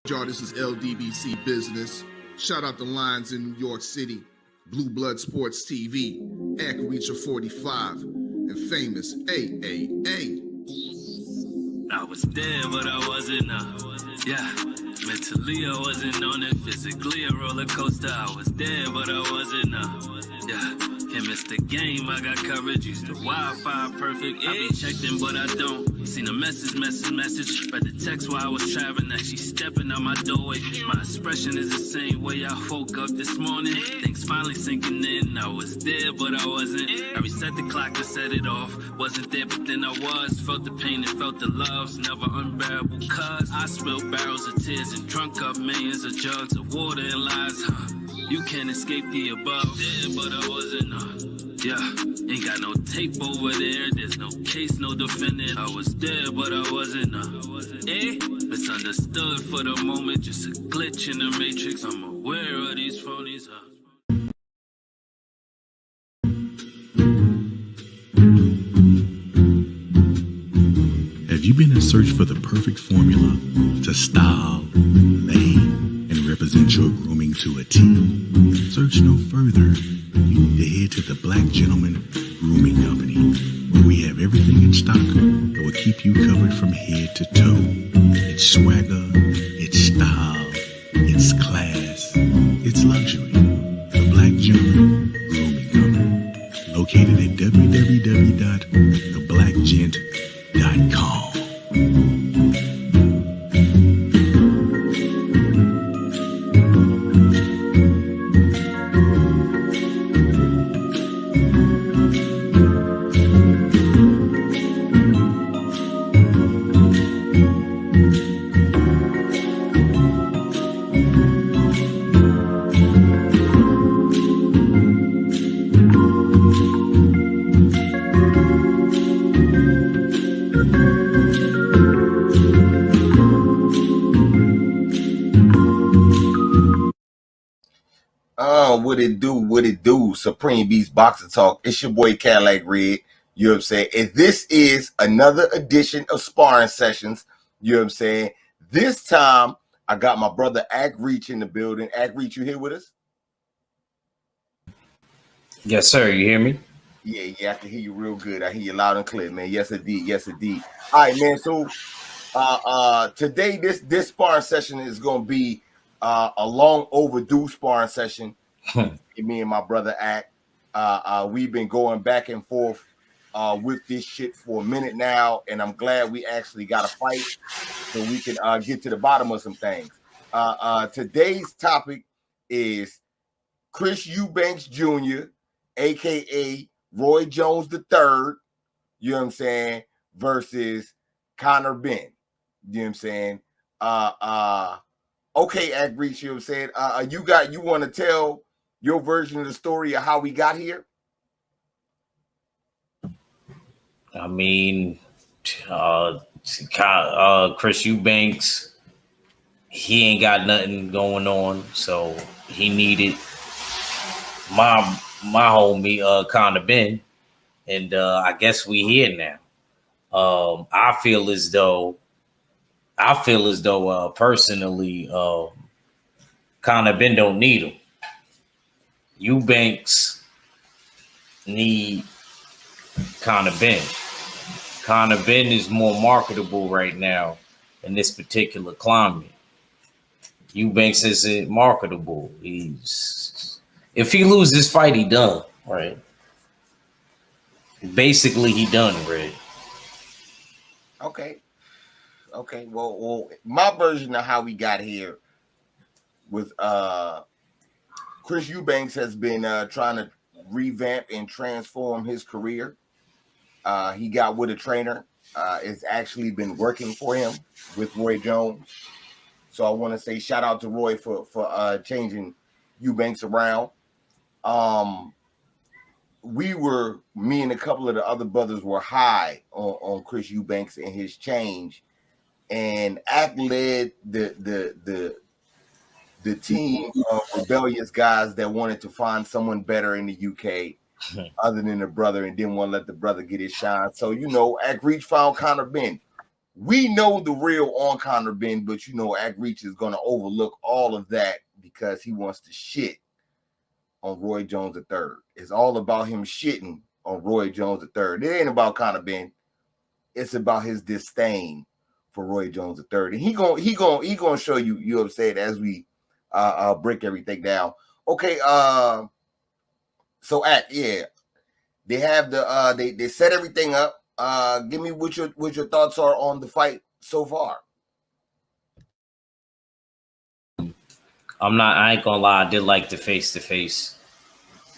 Y'all, this is LDBC Business. Shout out the Lions in New York City, Blue Blood Sports TV, Ack Reacher 45, and famous AAA. I was there, but I wasn't. Yeah, mentally I wasn't on it. Physically a roller coaster. I was there, but I wasn't. Yeah, can't miss the game. I got coverage. Used the Wi-Fi perfect. I be checked in, but I don't. Seen a message. Read the text while I was traveling. Actually stepping out my doorway. My expression is the same way I woke up this morning. Things finally sinking in. I was there, but I wasn't. I reset the clock to set it off. Wasn't there, but then I was. Felt the pain and felt the love's never unbearable. Cause I spilled barrels of tears and drunk up millions of jugs of water and lies. You can't escape the above. There, but I wasn't. Yeah, ain't got no tape over there. There's no case, no defendant. I was there, but I wasn't. Misunderstood for the moment. Just a glitch in the matrix. I'm aware of these phonies. Have you been in search for the perfect formula to style, lay, and represent your grooming to a T? Search no further. You need to head to the Black Gentleman Grooming Company, where we have everything in stock that will keep you covered from head to toe. It's swagger, it's style, it's class, it's luxury. The Black Gentleman Grooming Company, located at www.theblackgent.com. What it do, Supreme Beast Boxing Talk. It's your boy Cadillac Red, you know what I'm saying? And this is another edition of Sparring Sessions, you know what I'm saying? This time, I got my brother Ack Reach in the building. Ack Reach, you here with us? Yes, sir. You hear me? Yeah, I can hear you real good. I hear you loud and clear, man. Yes, indeed. All right, man. So today, this sparring session is going to be a long overdue sparring session. Me and my brother Ack, we've been going back and forth with this shit for a minute now, and I'm glad we actually got a fight so we can get to the bottom of some things. Today's topic is Chris Eubanks Jr., aka Roy Jones III, you know what I'm saying, versus Conor Benn, you know what I'm saying. Okay, Ack Reach, you know what I'm saying. You want to tell your version of the story of how we got here? I mean, Chris Eubanks, he ain't got nothing going on, so he needed my homie Conor Benn, and I guess we here now. I feel as though personally, Conor Benn don't need him. Eubanks need Conor Benn. Conor Benn is more marketable right now in this particular climate. Eubanks isn't marketable. If he loses this fight, he done, right? Basically, he done, Red. Okay. Well, my version of how we got here was Chris Eubanks has been trying to revamp and transform his career. He got with a trainer. It's actually been working for him with Roy Jones. So I want to say shout out to Roy for changing Eubanks around. Me and a couple of the other brothers were high on Chris Eubanks and his change, and Ack led the team of rebellious guys that wanted to find someone better in the UK other than the brother and didn't want to let the brother get his shine. So, Ack Reach found Conor Benn. we know the real on Conor Benn, but you know, Act Reach is going to overlook all of that because he wants to shit on Roy Jones III. It's all about him shitting on Roy Jones III. It ain't about Conor Benn. It's about his disdain for Roy Jones III. And he gonna show you, you know what I'm saying, as we break everything down. Okay, so Act, yeah. They have the they set everything up. Give me what your thoughts are on the fight so far. I ain't gonna lie, I did like the face-to-face.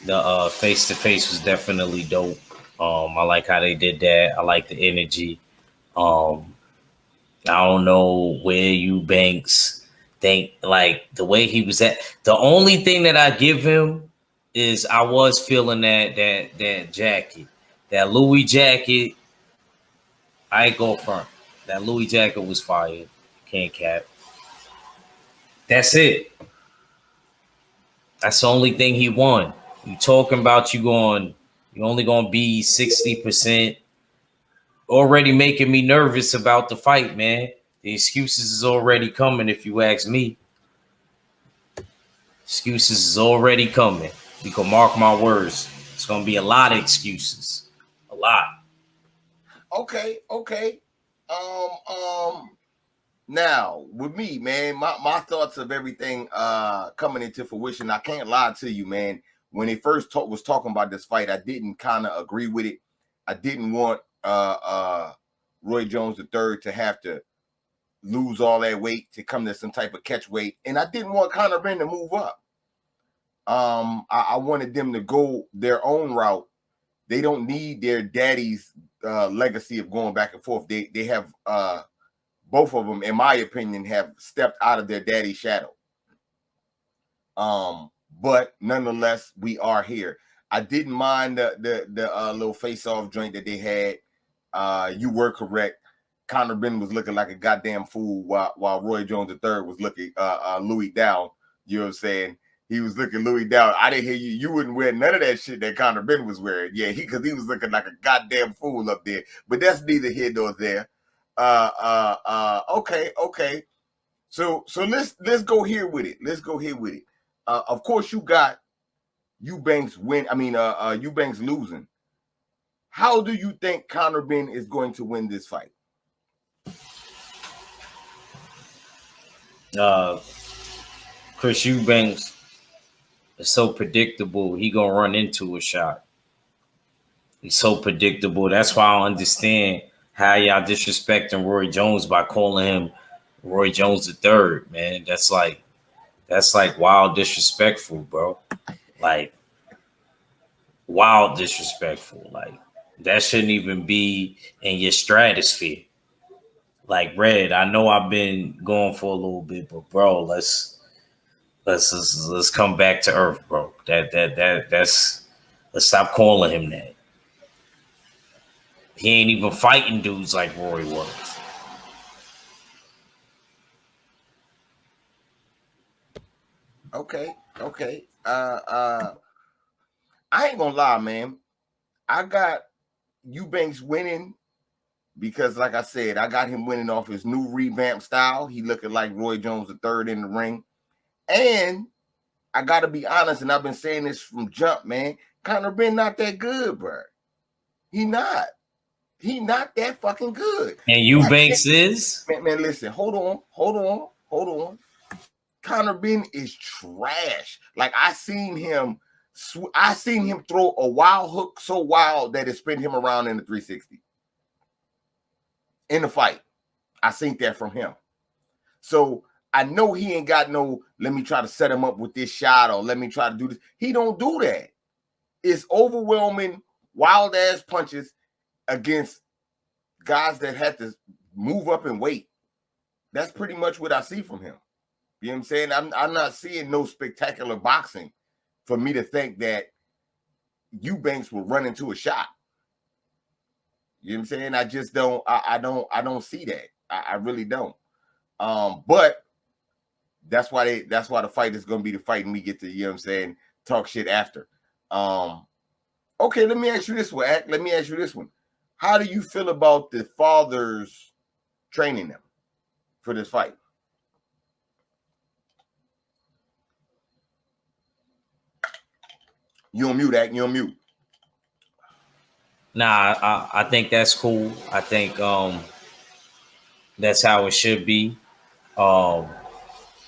The face-to-face was definitely dope. I like how they did that. I like the energy. I don't know where Eubanks think, like, the way he was at. The only thing that I give him is I was feeling that jacket, that Louis jacket. I ain't go front. That Louis jacket was fire. Can't cap. That's it. That's the only thing he won. You talking about you only gonna be 60%. Already making me nervous about the fight, man. The excuses is already coming, if you ask me. Excuses is already coming. You can mark my words. It's gonna be a lot of excuses. A lot. Okay. Now with me, man, my thoughts of everything coming into fruition. I can't lie to you, man. When they first was talking about this fight, I didn't kind of agree with it. I didn't want Roy Jones III to have to lose all that weight to come to some type of catch weight, and I didn't want Conor Benn to move up. I wanted them to go their own route. They don't need their daddy's legacy of going back and forth. They have both of them, in my opinion, have stepped out of their daddy's shadow. But nonetheless, we are here. I didn't mind the little face-off joint that they had. You were correct. Conor Benn was looking like a goddamn fool while Roy Jones III was looking Louis down. You know what I'm saying? He was looking Louis down. I didn't hear you. You wouldn't wear none of that shit that Conor Benn was wearing. Yeah, because he was looking like a goddamn fool up there. But that's neither here nor there. Okay. So let's go here with it. Of course, you got Eubanks Eubanks losing. How do you think Conor Benn is going to win this fight? Chris Eubanks is so predictable. He gonna run into a shot. He's so predictable. That's why I don't understand how y'all disrespecting Roy Jones by calling him Roy Jones III, man. That's like wild disrespectful, bro. Like wild disrespectful. Like that shouldn't even be in your stratosphere. Like Red, I know I've been going for a little bit, but bro, let's come back to earth, bro. Let's stop calling him that. He ain't even fighting dudes like Roy was. Okay. I ain't gonna lie, man. I got Eubanks winning because, like I said, I got him winning off his new revamped style. He looking like Roy Jones III in the ring. And I gotta be honest, and I've been saying this from jump, man. Conor Benn not that good, bro. He not that fucking good. And Eubanks is? Man, listen, hold on. Conor Benn is trash. Like I seen him throw a wild hook so wild that it spin him around in the 360 in the fight. I seen that from him. So I know he ain't got no, let me try to set him up with this shot or let me try to do this. He don't do that. It's overwhelming, wild ass punches against guys that had to move up and wait. That's pretty much what I see from him. You know what I'm saying? I'm not seeing no spectacular boxing for me to think that Eubanks will run into a shot. You know what I'm saying? I just don't. I don't see that. I really don't. But that's why the fight is going to be the fight, and we get to, you know what I'm saying, talk shit after. Okay, let me ask you this one. How do you feel about the father's training them for this fight? You on mute, Act. You on mute. Nah, I think that's cool. I think that's how it should be.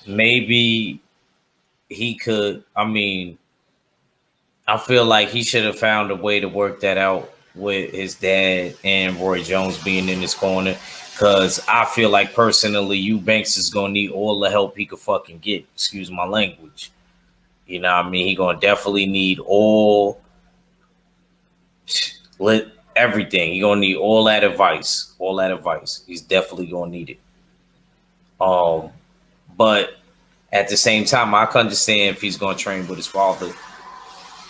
Maybe he could. I mean, I feel like he should have found a way to work that out with his dad and Roy Jones being in his corner. Because I feel like personally, Eubanks is gonna need all the help he could fucking get. Excuse my language. You know what I mean? He gonna definitely need everything. He gonna need all that advice. All that advice. He's definitely gonna need it. But at the same time, I can understand if he's gonna train with his father.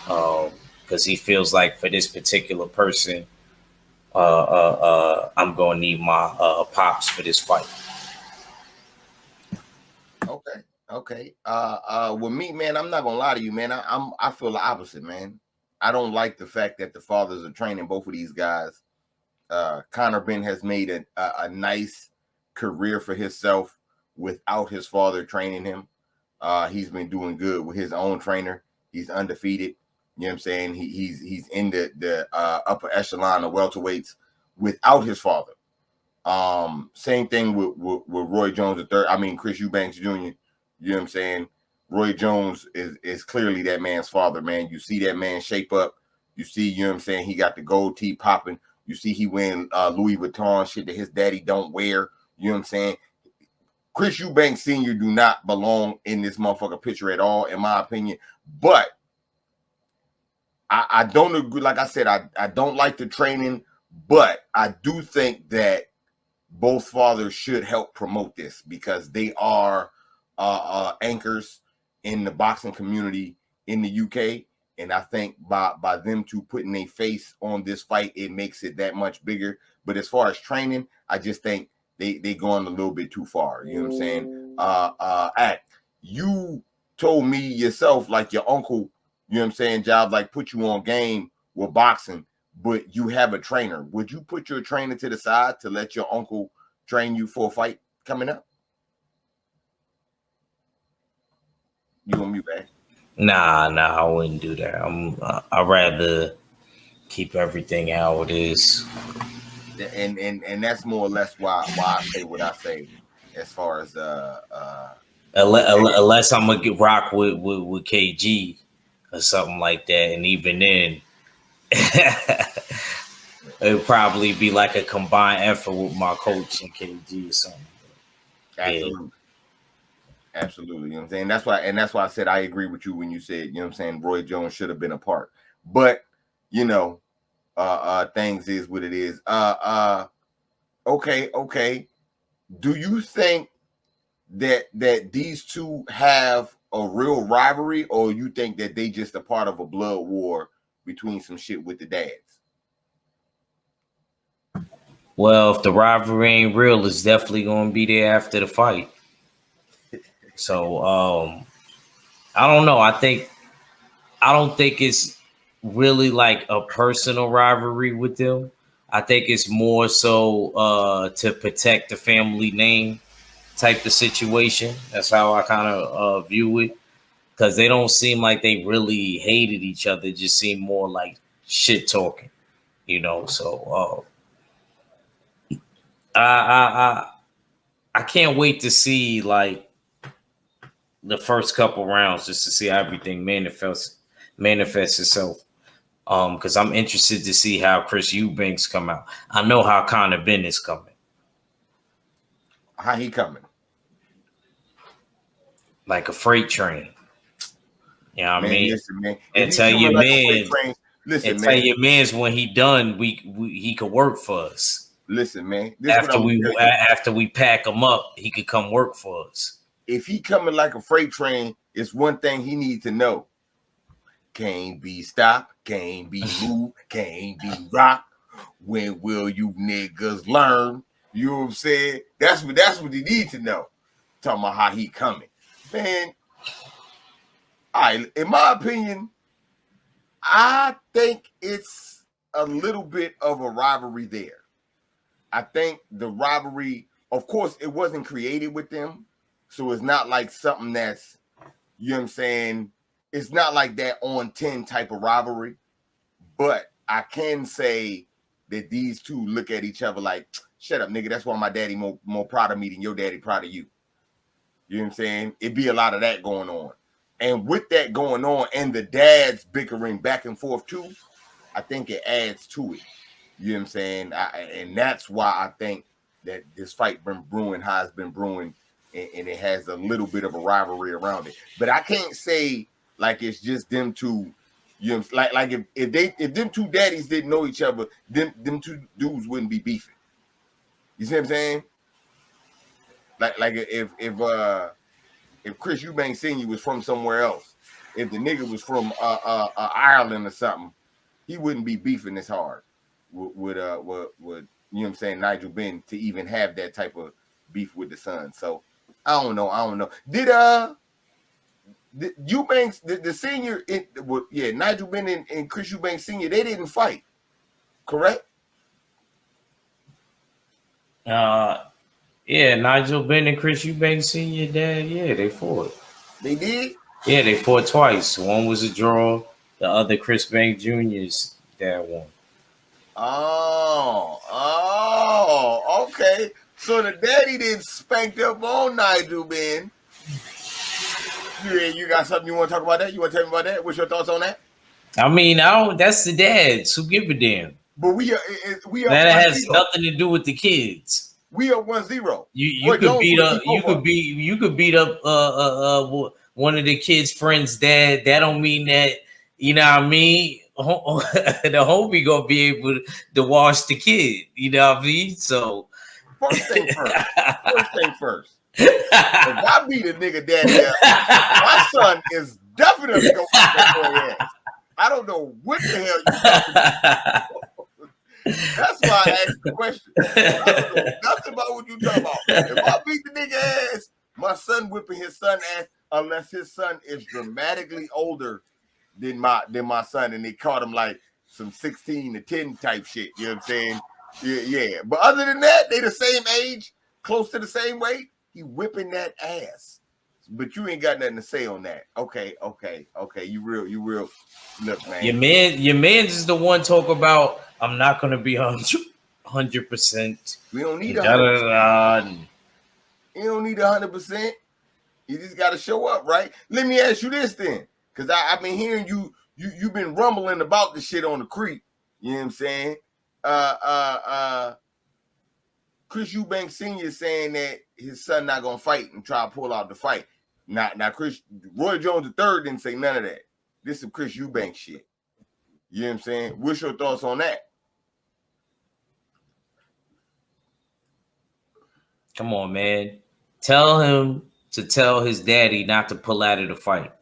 Because he feels like for this particular person, I'm gonna need my pops for this fight. Okay. With me, man, I'm not gonna lie to you, man. I feel the opposite, man. I don't like the fact that the fathers are training both of these guys. Conor Benn has made a nice career for himself without his father training him. He's been doing good with his own trainer. He's undefeated. You know what I'm saying? He's in the upper echelon of welterweights without his father. Same thing with Roy Jones III. I mean, Chris Eubanks Jr. You know what I'm saying? Roy Jones is clearly that man's father, man. You see that man shape up. You see, you know what I'm saying? He got the gold tee popping. You see he wearing Louis Vuitton shit that his daddy don't wear. You know what I'm saying? Chris Eubanks Sr. do not belong in this motherfucker picture at all, in my opinion. But I don't agree. Like I said, I don't like the training, but I do think that both fathers should help promote this because they are anchors in the boxing community in the UK. And I think by them two putting a face on this fight, it makes it that much bigger. But as far as training, I just think they going a little bit too far. You know what I'm saying? You told me yourself, like your uncle, you know what I'm saying, Job, like put you on game with boxing, but you have a trainer. Would you put your trainer to the side to let your uncle train you for a fight coming up? You want me back? Nah, I wouldn't do that. I'd rather keep everything how it is. And that's more or less why I say what I say as far as unless I'm gonna get rock with KG or something like that, and even then it would probably be like a combined effort with my coach and KG or something. Absolutely. Absolutely. You know what I'm saying? That's why I said I agree with you when you said, you know what I'm saying, Roy Jones should have been a part. But, you know, things is what it is. Okay. Do you think that these two have a real rivalry, or you think that they just a part of a blood war between some shit with the dads? Well, if the rivalry ain't real, it's definitely gonna be there after the fight. So I don't know. I don't think it's really like a personal rivalry with them. I think it's more so to protect the family name type of situation. That's how I kind of view it. Because they don't seem like they really hated each other. It just seemed more like shit talking, you know. So I can't wait to see like the first couple rounds just to see how everything manifests itself. Because I'm interested to see how Chris Eubanks come out. I know how Conor Benn is coming. How he coming? Like a freight train. You know what I mean? Listen, man. And tell your man, tell your man's when he done, he could work for us. Listen, man. After we pack him up, he could come work for us. If he coming like a freight train, it's one thing he needs to know. Can't be stopped, can't be moved, can't be rocked. When will you niggas learn? You know what I'm saying? That's what he need to know. Talking about how he coming. Man, in my opinion, I think it's a little bit of a rivalry there. I think the rivalry of course, it wasn't created with them, so it's not like something that's, you know what I'm saying? It's not like that on 10 type of rivalry, but I can say that these two look at each other like, shut up, nigga. That's why my daddy more proud of me than your daddy proud of you. You know what I'm saying? It'd be a lot of that going on. And with that going on and the dads bickering back and forth too, I think it adds to it. You know what I'm saying? And that's why I think that this fight been brewing how it's been brewing, and it has a little bit of a rivalry around it. But I can't say like it's just them two. You know, like if them two daddies didn't know each other, them two dudes wouldn't be beefing. You see what I'm saying? Like if Chris Eubanks Sr. was from somewhere else, if the nigga was from Ireland or something, he wouldn't be beefing this hard with you know what I'm saying, Nigel Benn, to even have that type of beef with the son. So I don't know. Did Eubanks, the senior, Nigel Benn and Chris Eubanks Sr., they didn't fight, correct? Yeah, Nigel Benn and Chris Eubanks Sr. dad, they fought. They did? Yeah, they fought twice. One was a draw. The other, Chris Banks Jr.'s dad won. Oh, okay. So the daddy didn't spank up on Nigel Benn. You got something you want to talk about that? You want to tell me about that? What's your thoughts on that? I mean, that's the dads who give a damn. But we are that has nothing to do with the kids. We are 1-0. You could beat up. You could beat up one of the kids' friends' dad. That don't mean that, you know what I mean. The homie gonna be able to wash the kid. You know what I mean. So first thing first. If I beat a nigga daddy up, my son is definitely gonna beat that boy ass. I don't know what the hell you talking about. That's why I asked the question. I don't know nothing about what you talking about. If I beat the nigga ass, my son whipping his son ass, unless his son is dramatically older than my son, and they caught him like some 16 to 10 type shit. You know what I'm saying? Yeah. But other than that, they the same age, close to the same weight. He whipping that ass. But you ain't got nothing to say on that. Okay. You real. Look, man. Your man's is the one talk about, I'm not gonna be 100%. We don't need 100%. You don't need 100%. You just gotta show up, right? Let me ask you this then. Because I've been hearing you've been rumbling about the shit on the creek. You know what I'm saying? Chris Eubanks Sr. saying that his son not gonna fight and try to pull out the fight. Now Roy Jones III didn't say none of that. This is Chris Eubanks shit. You know what I'm saying? What's your thoughts on that? Come on, man. Tell him to tell his daddy not to pull out of the fight.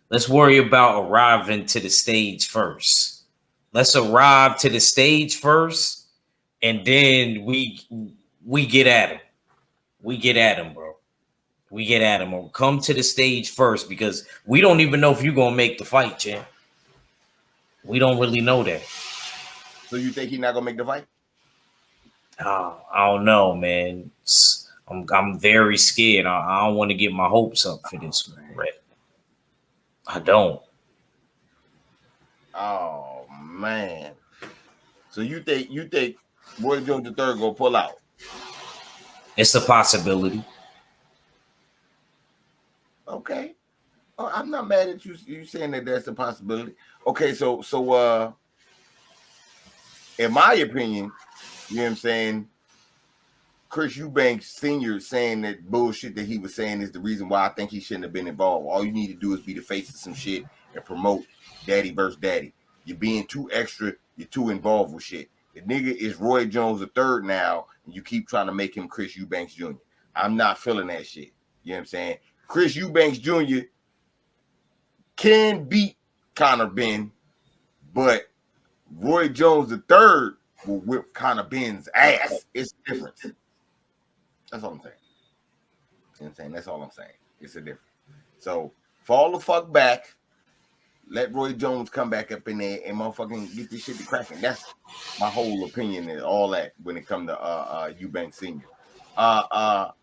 Let's worry about arriving to the stage first. Let's arrive to the stage first, and then we get at him. We get at him, bro. We get at him. Or come to the stage first, because we don't even know if you're going to make the fight, champ. We don't really know that. So you think he's not going to make the fight? I don't know, man. I'm very scared. I don't want to get my hopes up for this one, right? I don't. Oh, man. So you think Roy Jones III gonna pull out? It's a possibility. Okay. Oh, I'm not mad at you saying that that's a possibility. Okay, so in my opinion, you know what I'm saying, Chris Eubanks Sr. saying that bullshit that he was saying is the reason why I think he shouldn't have been involved. All you need to do is be the face of some shit and promote daddy versus daddy. You're being too extra. You're too involved with shit. The nigga is Roy Jones III now, and you keep trying to make him Chris Eubanks Jr. I'm not feeling that shit. You know what I'm saying? Chris Eubanks Jr. can beat Conor Benn, but Roy Jones III will whip Conor Benn's ass. It's different. That's all I'm saying. You know what I'm saying? That's all I'm saying. It's a difference. So fall the fuck back. Let Roy Jones come back up in there and motherfucking get this shit to cracking. That's my whole opinion and all that when it comes to Eubanks Sr. All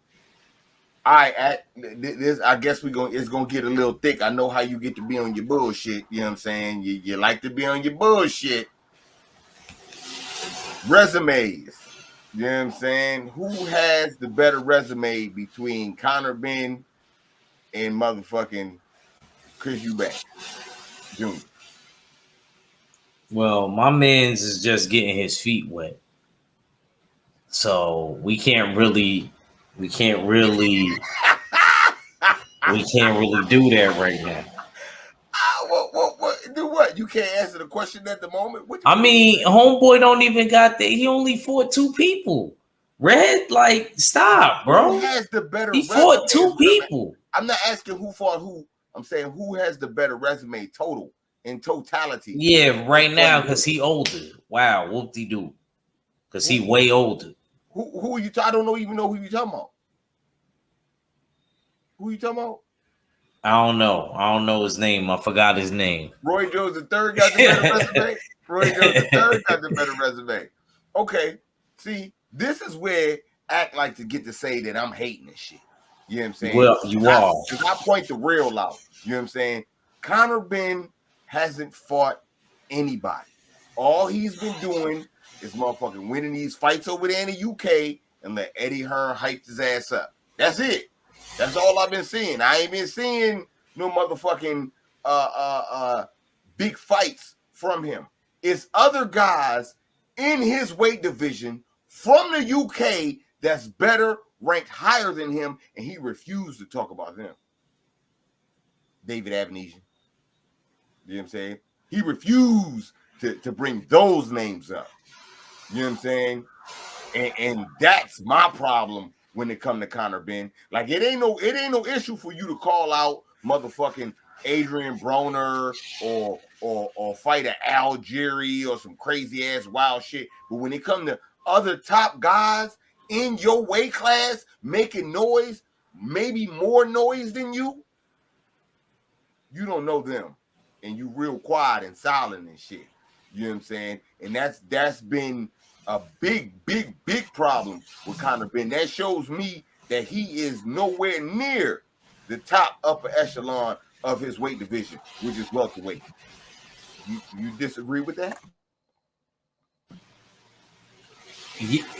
right, this I guess it's gonna get a little thick. I know how you get to be on your bullshit. You know what I'm saying? You like to be on your bullshit. Resumes. You know what I'm saying? Who has the better resume between Conor Benn and motherfucking Chris Eubanks Jr.? Well, my man's is just getting his feet wet. So we can't really do that right now. What? Do what? You can't answer the question at the moment? I mean, homeboy don't even got that. He only fought 2 people. Red, like, stop, bro. Who has the better He resume? fought 2 people. I'm not asking who fought who. I'm saying who has the better resume total in totality. Yeah, right now, because he older. Wow, whoop-de-doo. Because he way older. Who are you? I don't even know who you talking about. Who you talking about? I don't know his name. I forgot his name. Roy Jones III got the better resume. Roy Jones III got the better resume. Okay. See, this is where act like to get to say that I'm hating this shit. You know what I'm saying? Well, you are. Because I point the real out. You know what I'm saying? Conor Benn hasn't fought anybody. All he's been doing is motherfucking winning these fights over there in the UK and let Eddie Hearn hype his ass up. That's it. That's all I've been seeing. I ain't been seeing no motherfucking big fights from him. It's other guys in his weight division from the UK that's better, ranked higher than him, and he refused to talk about them. David Avenesian. You know what I'm saying? He refused to bring those names up. You know what I'm saying? And that's my problem when it come to Conor Benn. Like it ain't no issue for you to call out motherfucking Adrian Broner or fight an Algieri or some crazy ass wild shit. But when it come to other top guys in your weight class making noise, maybe more noise than you don't know them. And you real quiet and silent and shit. You know what I'm saying? And that's been a big problem with Conor Benn. That shows me that he is nowhere near the top upper echelon of his weight division, which is welterweight. You disagree with that?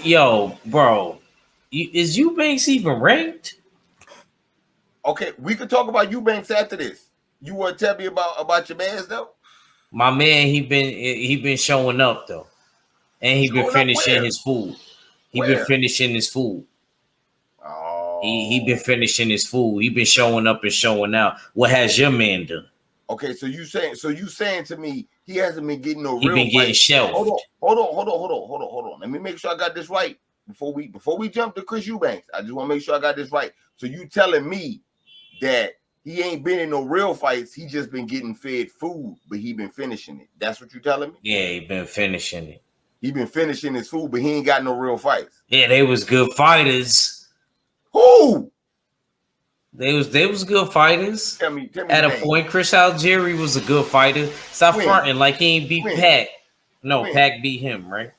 Yo, bro, is Eubanks even ranked? Okay, we could talk about Eubanks after this. You want to tell me about your man's though? My man, he been showing up though, and he been finishing his food. He been finishing his food. Oh, he been finishing his food. He been showing up and showing out. What has your man done? Okay, so you saying to me he hasn't been getting no he real been getting fight. shelved. Hold on. Let me make sure I got this right before we jump to Chris Eubanks. I just want to make sure I got this right. So you telling me that he ain't been in no real fights. He just been getting fed food, but he been finishing it. That's what you telling me? Yeah, he been finishing it. He been finishing his food, but he ain't got no real fights. Yeah, they was good fighters. Who? They was good fighters. Tell me At a point, Chris Algieri was a good fighter. Stop fronting like he ain't beat Pac. No, Pac beat him, right?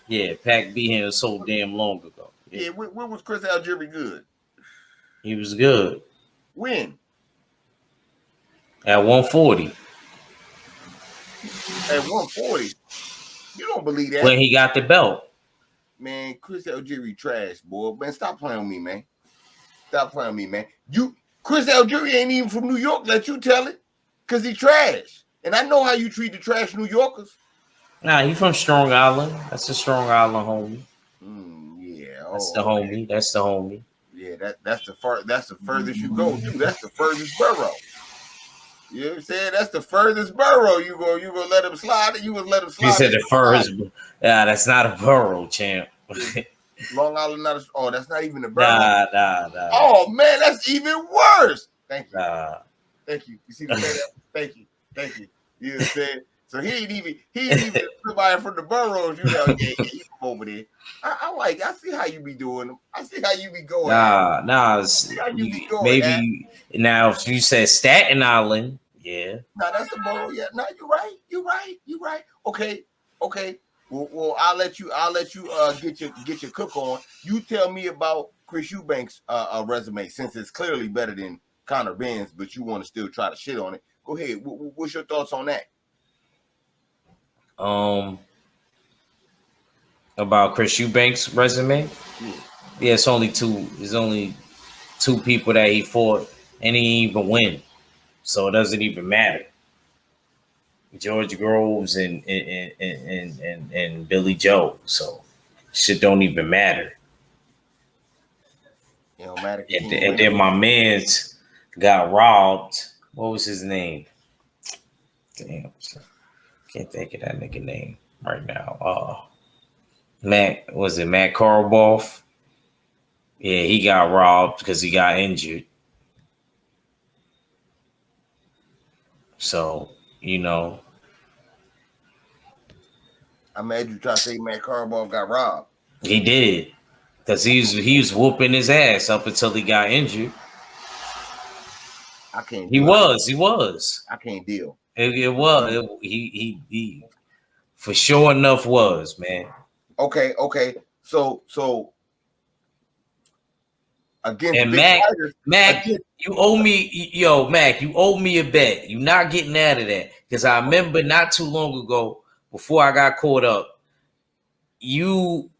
Yeah, Pac beat him so damn long ago. Yeah, when was Chris Algieri good? He was good. When? At 140. At 140? You don't believe that? When he got the belt. Man, Chris Algieri trash, boy. Man, stop playing with me, man. Chris Algieri ain't even from New York, let you tell it. Because he trash. And I know how you treat the trash New Yorkers. Nah, he from Strong Island. That's the Strong Island homie. Yeah. That's the homie. Man. That's the homie. Yeah, that's the furthest you go too. That's the furthest borough. You know what I'm saying? That's the furthest borough. You gonna let him slide? You gonna let him slide? He said the furthest. Yeah, that's not a borough, champ. Long Island not a, that's not even a borough. Nah. Oh man, that's even worse. Thank you. Thank you. You see the way that? Thank you. You know what I'm saying? So he ain't even somebody from the boroughs. You know, he from over there. I see how you be doing them. I see how you be going. Nah. Maybe now if you said Staten Island, yeah. Nah, that's a borough. Yeah, no, you're right. Okay. Well, I'll let you get your cook on. You tell me about Chris Eubanks' resume, since it's clearly better than Conor Benn's, but you want to still try to shit on it. Go ahead. What's your thoughts on that? About Chris Eubanks' resume? Yeah, it's only two. There's only two people that he fought, and he didn't even win, so it doesn't even matter. George Groves and Billy Joe. So shit don't even matter. It don't matter. And then my man's got robbed. What was his name? Damn, can't think of that nigga name right now. Matt Koroboff? Yeah, he got robbed because he got injured. So, you know. I'm mad you try to say Matt Koroboff got robbed. He did. Because he was whooping his ass up until he got injured. I can't. He was. I can't deal. It was. He for sure enough was, man. Okay. So against and big Mac, you owe me, Mac, you owe me a bet. You're not getting out of that. Because I remember not too long ago, before I got caught up, you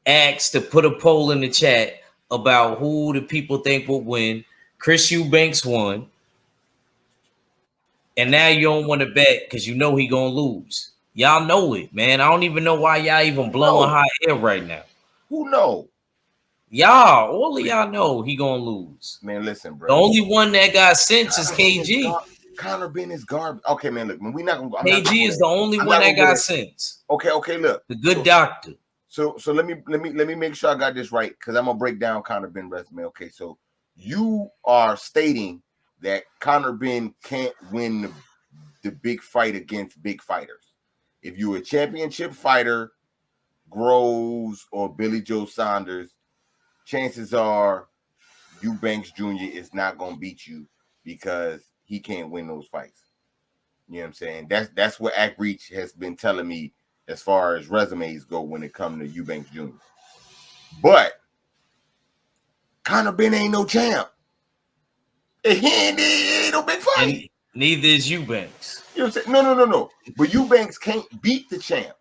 asked to put a poll in the chat about who the people think will win. Chris Eubanks won. And now you don't want to bet because you know he gonna lose. Y'all know it, man. I don't even know why y'all even blowing hot air right now. Who know? Y'all, all of y'all know he gonna lose. Man, listen, bro. The only one that got sense is KG. Conor Benn is garbage. Okay, man, look, man, we're not gonna go. KG is the only one that got sense. Okay, look. The good doctor. So let me make sure I got this right, because I'm gonna break down Conor Benn resume. Okay, so you are stating that Conor Benn can't win the big fight against big fighters. If you're a championship fighter, Groves or Billy Joe Saunders, chances are Eubanks Jr. is not gonna beat you because he can't win those fights. You know what I'm saying? That's what Act Reach has been telling me as far as resumes go when it comes to Eubanks Jr. But Conor Benn ain't no champ. He ain't no big fight. And neither is Eubanks. You know what I'm saying? No. But Eubanks can't beat the champ.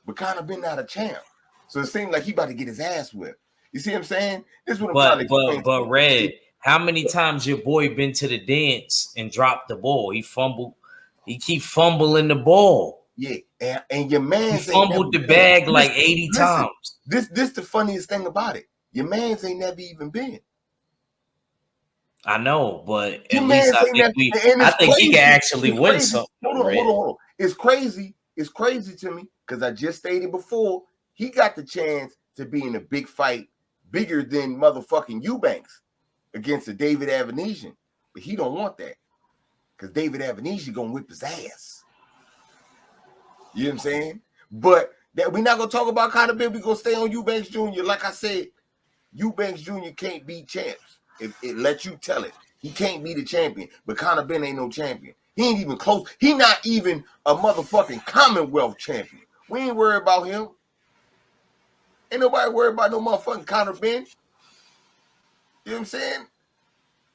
But Conor Benn not a champ. So it seems like he about to get his ass whipped. You see what I'm saying? This is what I'm trying to explain. But Red, how many times your boy been to the dance and dropped the ball? He fumbled. He keep fumbling the ball. Yeah, and your man fumbled the bag like 80 times. This the funniest thing about it. Your man's ain't never even been. I know, but at least I think he can actually win something. Hold on. It's crazy to me because I just stated before he got the chance to be in a big fight, bigger than motherfucking Eubanks against a David Avanesian, but he don't want that because David Avanesian gonna whip his ass. You know what I'm saying? But that we're not gonna talk about Conor Benn. We're gonna stay on Eubanks Jr. Like I said, Eubanks Jr. can't beat champs. If it lets you tell it, he can't be the champion. But Conor Benn ain't no champion. He ain't even close. He not even a motherfucking Commonwealth champion. We ain't worried about him. Ain't nobody worried about no motherfucking Conor Benn. You know what I'm saying?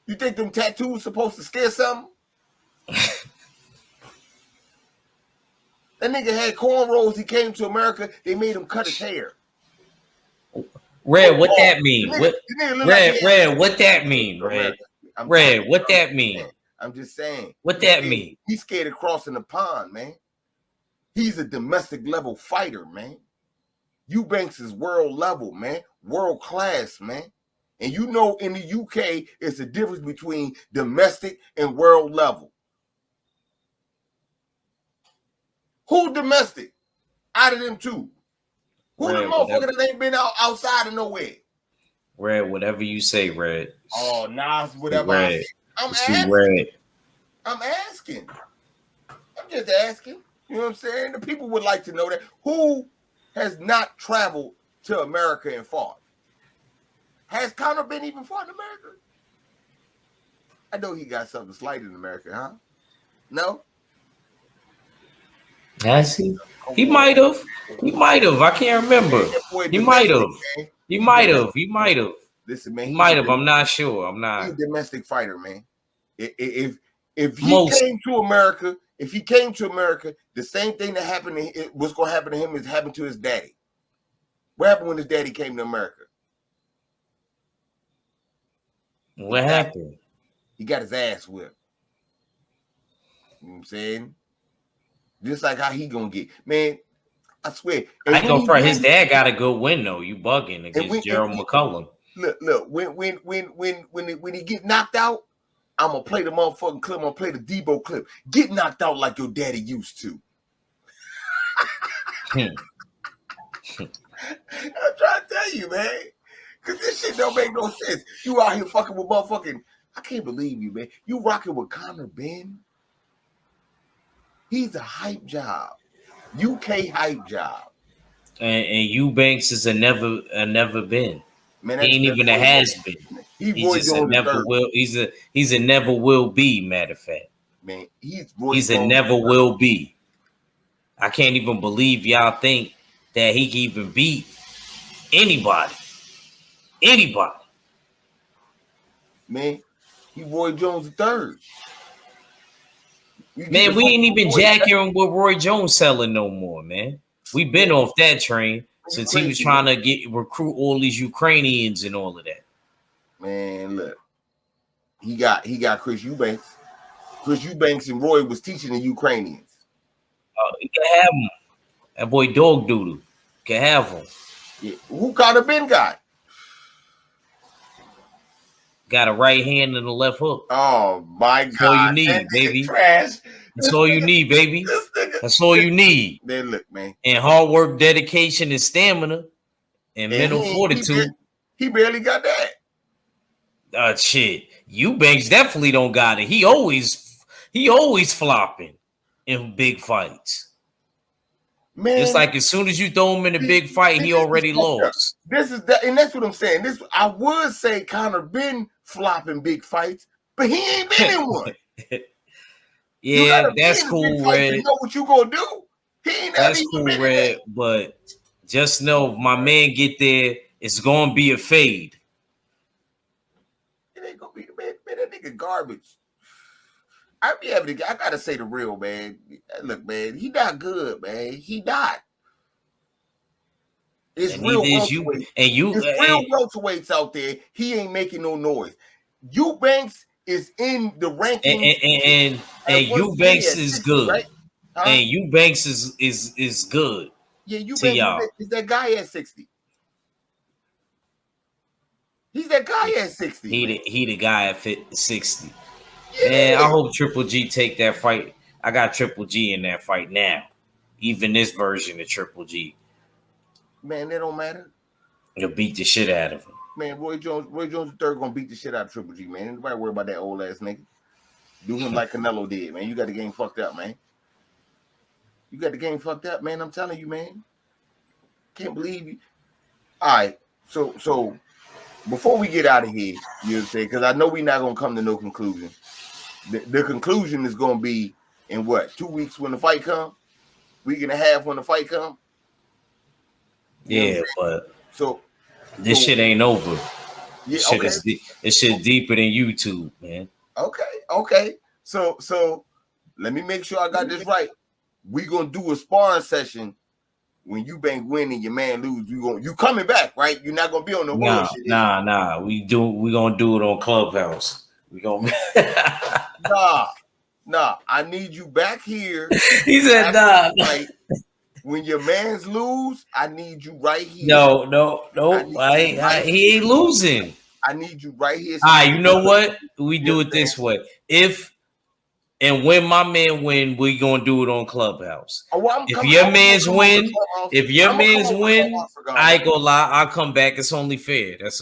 You think them tattoos supposed to scare something? That nigga had cornrows. He came to America. They made him cut his hair. Red, what that mean? Red, what that mean? Red, what that mean? I'm just saying. What that mean? He's scared of crossing the pond, man. He's a domestic level fighter, man. Eubanks is world level, man. World class, man. And you know in the UK, it's the difference between domestic and world level. Who domestic? Out of them two. Who the motherfucker that ain't been outside of nowhere? Red, whatever you say, Red. Oh, Nas, whatever I say. I'm asking. I'm just asking. You know what I'm saying? The people would like to know that. Who has not traveled to America and fought? Has Conor Benn even fought in America? I know he got something slight in America, huh? No? Has he? He might have. He might have. I can't remember. He might have. He might have. He might have. Listen, man. He might have. I'm not sure. I'm not. He's a domestic fighter, man. If he came to America, the same thing that happened to what's going to happen to him is happened to his daddy. What happened when his daddy came to America? What happened? He got his ass whipped. You know what I'm saying? Just like how he gonna get, man. I swear. I ain't gonna front. His dad got a good win though. You bugging against Gerald McCullum. Look. When he get knocked out, I'm gonna play the motherfucking clip. I'm gonna play the Debo clip. Get knocked out like your daddy used to. I'm trying to tell you, man. Cause this shit don't make no sense. You out here fucking with motherfucking. I can't believe you, man. You rocking with Conor Benn. He's a hype job. UK hype job. And Eubanks is a never been. Man, he ain't even a has been. He's just a never will. He's a never will be. Matter of fact, man, he's a never will be. I can't even believe y'all think that he can even beat anybody. Anybody. Man, he Roy Jones III. Man, we ain't even jacking what Roy Jones selling no more, man. We been off that train since he was trying to recruit all these Ukrainians and all of that. Man, look, he got Chris Eubanks. Chris Eubanks and Roy was teaching the Ukrainians. You can have him. That boy Dog Doodle can have him. Yeah. Who Conor Benn got? Got a right hand and a left hook. Oh my God! That's all you need, baby. Trash. That's all you need, baby. That's all you need. Man, look, man. And hard work, dedication, and stamina, and mental fortitude. He barely got that. Shit. Eubanks definitely don't got it. He always flopping in big fights. Man, just like as soon as you throw him in a big fight, he already lost. And that's what I'm saying. I would say Conor Benn flopping big fights, but he ain't been in one. Yeah, that's cool, Red. You know what you gonna do? He ain't. That's cool, Red. But just know, if my man get there, it's gonna be a fade. It ain't gonna be, man. That nigga garbage. I gotta say the real, man. Look, man, he not good, man. He not. It's real welterweights. Real welterweights out there. He ain't making no noise. Eubanks is in the rankings, and Eubanks is good. Right? And Eubanks is good. Yeah, Eubanks is that guy at 60. He's that guy at 60. He the guy at 60. Yeah. Man, I hope Triple G take that fight. I got Triple G in that fight now. Even this version of Triple G. Man, that don't matter. You'll beat the shit out of him. Man, Roy Jones III gonna beat the shit out of Triple G, man. Nobody worry about that old ass nigga. Do him like Canelo did, man. You got the game fucked up, man. You got the game fucked up, man. I'm telling you, man. Can't believe you. All right, so before we get out of here, you know what I'm saying? Because I know we're not gonna come to no conclusion. The conclusion is gonna be in what, 2 weeks when the fight come? Week and a half when the fight come? Yeah, but so this shit ain't over. Yeah, this shit deeper than YouTube, man. Okay. So let me make sure I got this right. We gonna do a sparring session when Eubanks win and your man lose. You coming back, right? You're not gonna be on the bullshit. Nah. We gonna do it on Clubhouse. We gonna Nah. I need you back here. He said nah. When your mans lose, I need you right here. No. He ain't losing. I need you right here. All right, you know what? We do it this way. If and when my man win, we gonna do it on Clubhouse. If your man's win, I ain't gonna lie. I'll come back. It's only fair. That's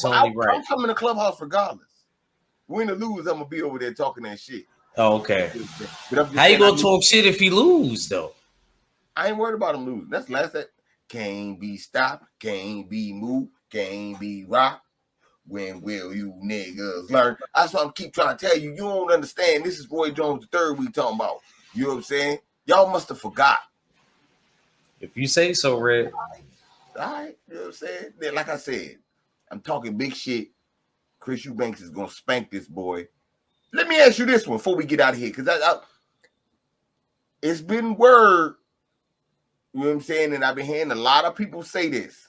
only right. I'm coming to Clubhouse regardless. Win or lose, I'm gonna be over there talking that shit. Oh, okay. How you gonna talk shit if he lose though? I ain't worried about him losing. That's the last that can't be stopped, can't be moved, can't be rocked. When will you niggas learn? That's what I'm keep trying to tell you. You don't understand. This is Roy Jones III we talking about. You know what I'm saying? Y'all must have forgot. If you say so, Red. All right, you know what I'm saying? Then, like I said, I'm talking big shit. Chris Eubanks is gonna spank this boy. Let me ask you this one before we get out of here, because it's been word, you know what I'm saying, and I've been hearing a lot of people say this.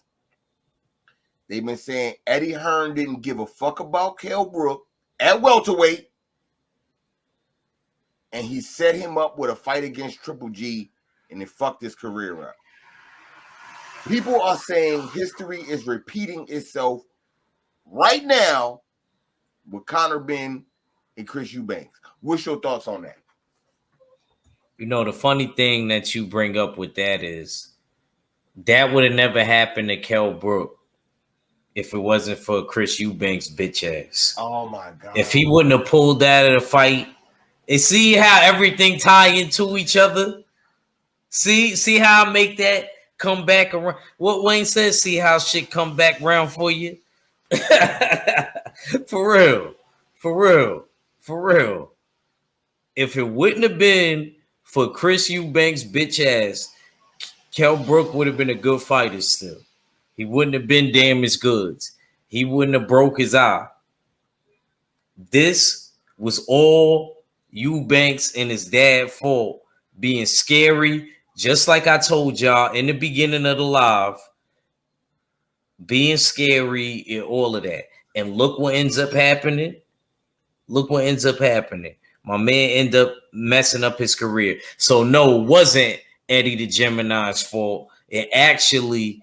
They've been saying Eddie Hearn didn't give a fuck about Kell Brook at welterweight, and he set him up with a fight against Triple G, and it fucked his career up. People are saying history is repeating itself right now with Conor Benn and Chris Eubanks. What's your thoughts on that? You know, the funny thing that you bring up with that is that would have never happened to Kell Brook if it wasn't for Chris Eubanks' bitch ass. Oh my God. If he wouldn't have pulled out of the fight, and see how everything tie into each other? See how I make that come back around? What Wayne says, see how shit come back around for you? For real. For real. For real. If it wouldn't have been for Chris Eubanks' bitch ass, Kell Brook would have been a good fighter still. He wouldn't have been damaged goods. He wouldn't have broke his eye. This was all Eubanks and his dad fault, being scary, just like I told y'all in the beginning of the live, being scary and all of that. And look what ends up happening. Look what ends up happening. My man ended up messing up his career. So no, it wasn't Eddie the Gemini's fault. It actually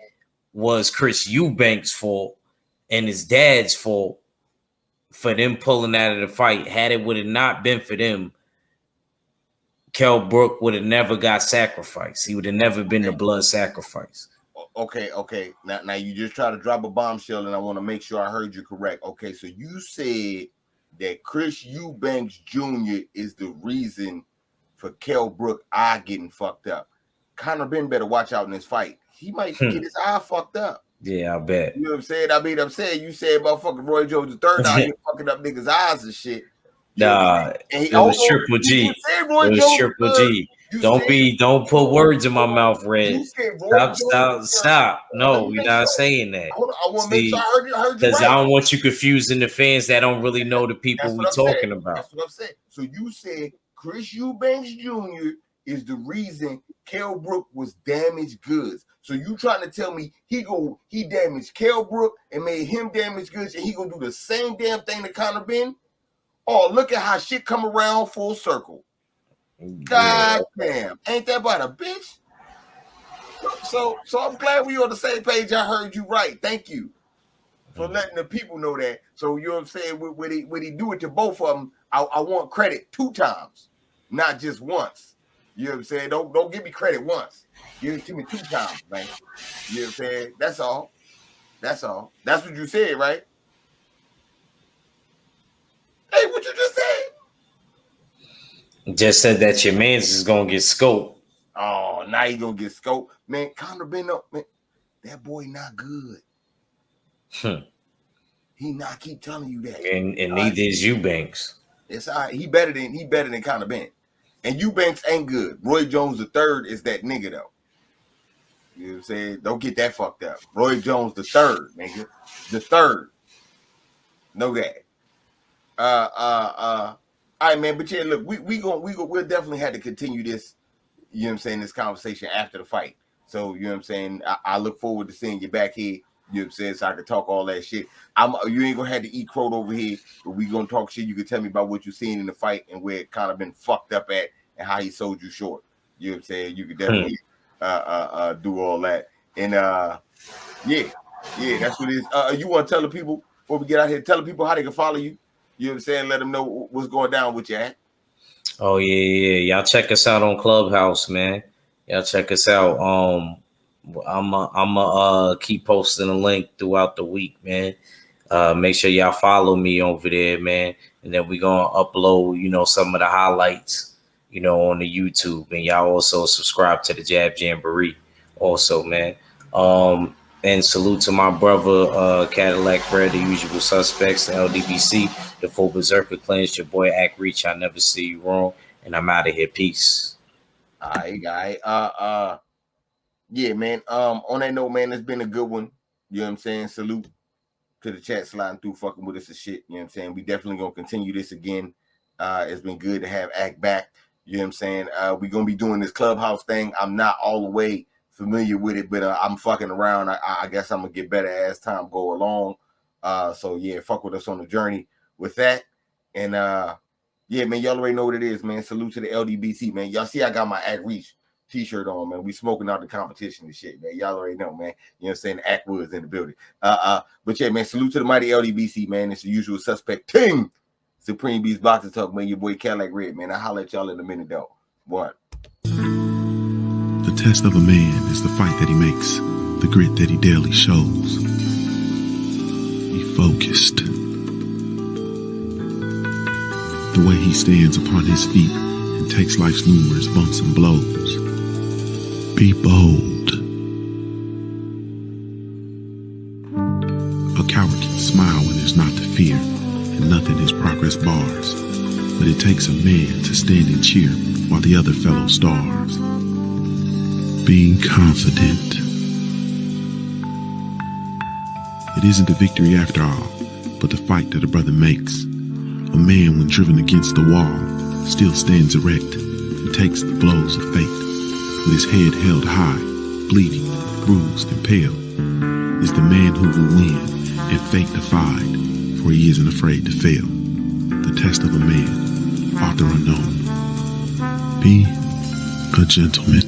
was Chris Eubanks' fault and his dad's fault for them pulling out of the fight. Had it would have not been for them, Kell Brook would have never got sacrificed. He would have never been the blood sacrifice. Okay. Now you just try to drop a bombshell, and I want to make sure I heard you correct. Okay, so you said that Chris Eubanks Jr. is the reason for Kell Brook eye getting fucked up. Conor Benn better watch out in this fight. He might get his eye fucked up. Yeah, I bet. You know what I'm saying? I'm saying you said motherfucking Roy Jones III out here fucking up niggas' eyes and shit. Nah, it was Triple G. It was Triple G. Don't put words in my mouth, Red. Stop. No, we're not saying that. I want to make sure I heard you because right. I don't want you confusing the fans that don't really know the people we're talking about. That's what I'm saying. So you said Chris Eubanks Jr. is the reason Kell Brook was damaged goods. So you trying to tell me he damaged Kell Brook and made him damage goods, and he gonna do the same damn thing to Conor Benn? Oh, look at how shit come around full circle. God damn. Ain't that about a bitch? So I'm glad we on the same page. I heard you right. Thank you for letting the people know that. So you know what I'm saying? When he do it to both of them, I want credit 2 times, not just once. You know what I'm saying? Don't give me credit once. Give it to me 2 times, man. You know what I'm saying? That's all. That's what you said, right? Hey, what you just said? Just said that your man's is gonna get scoped. Oh, now he gonna get scoped. Man, Conor Benn up, man. That boy not good. He not keep telling you that. And neither is Eubanks. It's all right. He better than Conor Benn. And Eubanks ain't good. Roy Jones III is that nigga though. You know what I'm saying? Don't get that fucked up. Roy Jones III, nigga. The third. Know that. All right, man. But yeah, look, we'll definitely have to continue this, you know what I'm saying, this conversation after the fight. So, you know what I'm saying, I look forward to seeing you back here, you know what I'm saying, so I can talk all that shit. You ain't gonna have to eat croat over here, but we gonna talk shit. You can tell me about what you seen in the fight and where it kind of been fucked up at and how he sold you short. You know what I'm saying? You could definitely do all that. And yeah, that's what it is. You want to tell the people before we get out here, tell the people how they can follow you. You know what I'm saying? Let them know what's going down with you at. Oh yeah. Y'all check us out on Clubhouse, man. Y'all check us out. I'm keep posting a link throughout the week, man. Make sure y'all follow me over there, man. And then we gonna upload, you know, some of the highlights, you know, on the YouTube. And y'all also subscribe to the Jab Jamboree, also, man. And salute to my brother, Cadillac Red, the usual suspects, the LDBC, the full Berserker Clan. It's your boy Ack Reach. I never see you wrong. And I'm out of here. Peace. All right. Yeah, man. On that note, man, it's been a good one. You know what I'm saying? Salute to the chat sliding through, fucking with us and shit. You know what I'm saying? We definitely gonna continue this again. It's been good to have Act back. You know what I'm saying? We're gonna be doing this Clubhouse thing. I'm not all the way familiar with it, but I'm fucking around. I guess I'm gonna get better as time go along. So yeah, fuck with us on the journey with that. And yeah, man, y'all already know what it is, man. Salute to the LDBC, man. Y'all see I got my Act Reach t-shirt on, man. We smoking out the competition and shit, man. Y'all already know, man. You know what I'm saying? Act Woods in the building. But yeah, man, salute to the mighty LDBC, man. It's the usual suspect team. Supreme Beast Boxing Talk, man. Your boy Cadillac Red, man. I'll holler at y'all in a minute, though. What? The test of a man is the fight that he makes, the grit that he daily shows. Be focused. The way he stands upon his feet and takes life's numerous bumps and blows. Be bold. A coward can smile when there's not to fear, and nothing his progress bars. But it takes a man to stand and cheer while the other fellow starves. Being confident. It isn't a victory after all, but the fight that a brother makes. A man, when driven against the wall, still stands erect and takes the blows of fate. With his head held high, bleeding, bruised, and pale, is the man who will win and fate defied, for he isn't afraid to fail. The test of a man, author unknown. Be a gentleman.